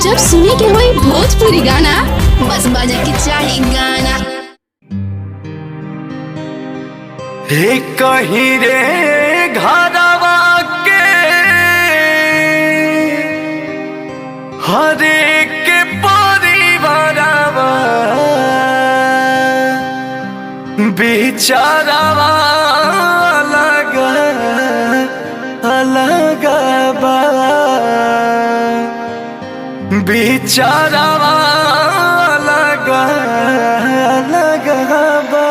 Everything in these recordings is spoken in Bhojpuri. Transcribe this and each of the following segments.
जब सुने के होई भोजपुरी गाना, बस बजे के चाही गाना। हे कहीं रे घरवा के हर एक परिवारवा बेचारावा अलग अलग बा, बेचारावा अलग अलग बा।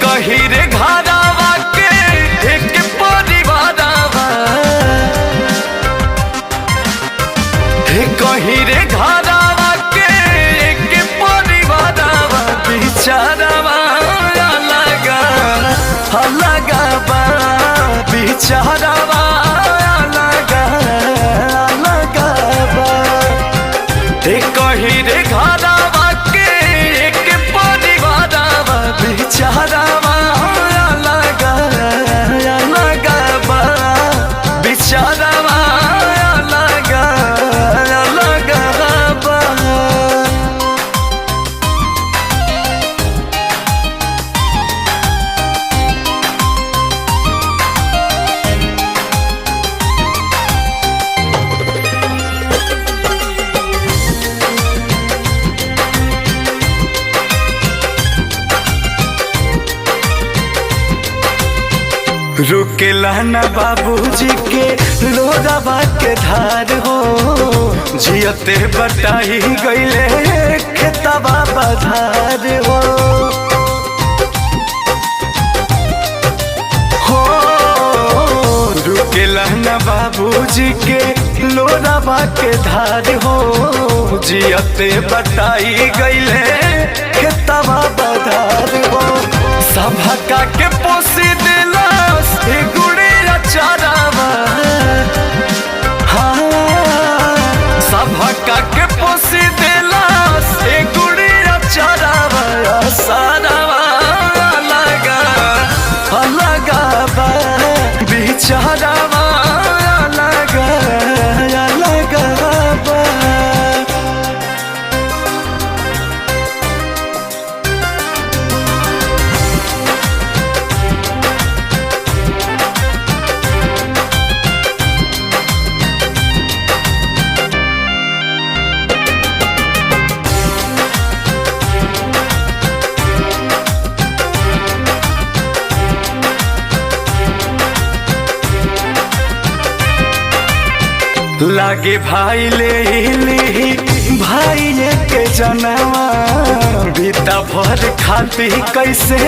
कहीं रे घरवा के एक परिवारवा, कहीं रे घरवा के एक परिवारवा बेचारावा अलग अलग बा, बेचारावा अलग अलग बा। कहीं रे घरवा के एक परिवारवा बेचारावा रुकेला न बाबूजी के लोरावा के धार हो, जियते बटाई गईले खेतवा बधार हो। रुकेला न बाबूजी के लोरावा के धार हो, जियते बटाई गईले खेतवा बधार हो। सभा का के पोसी दिला गुड़िया चारावा, हाँ सभा के पोसी दिला गुड़िया चारावा। सारावा अलग अलग बा, बेचारावा अलग अलग बा। लागे भाई ले भाई के जनवा, बीता भर खाती कैसे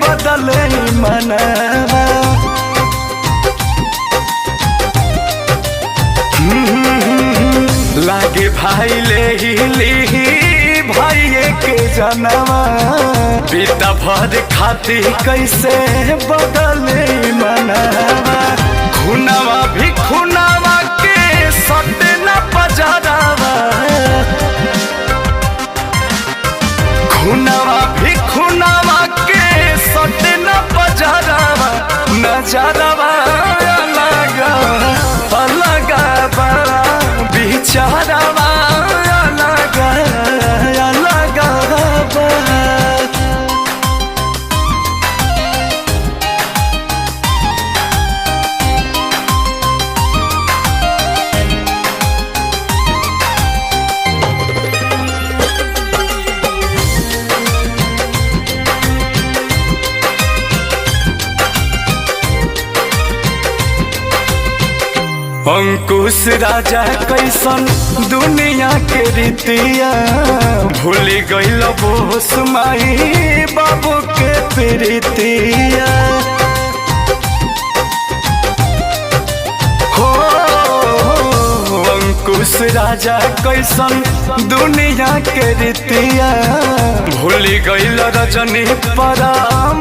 बदले मनवा। लागे भाई ले भाई के जनवा, बीता भर खाती कैसे बदले मनवा। खुनावा भी खुनावा सटे न पजारावा, खुनावा भी खुनावा के सटे न पजारावा। नजरवा अलग अलग बा, बेचारावा अलग अलग बा। अंकुश राजा कैसन दुनिया के रीतिया, भूल गईल बोस माई बाबू के प्रीतिया। हो अंकुश राजा कैसन दुनिया के रीतिया भूल गइल रजनी परा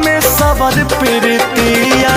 में सबर प्रीतिया।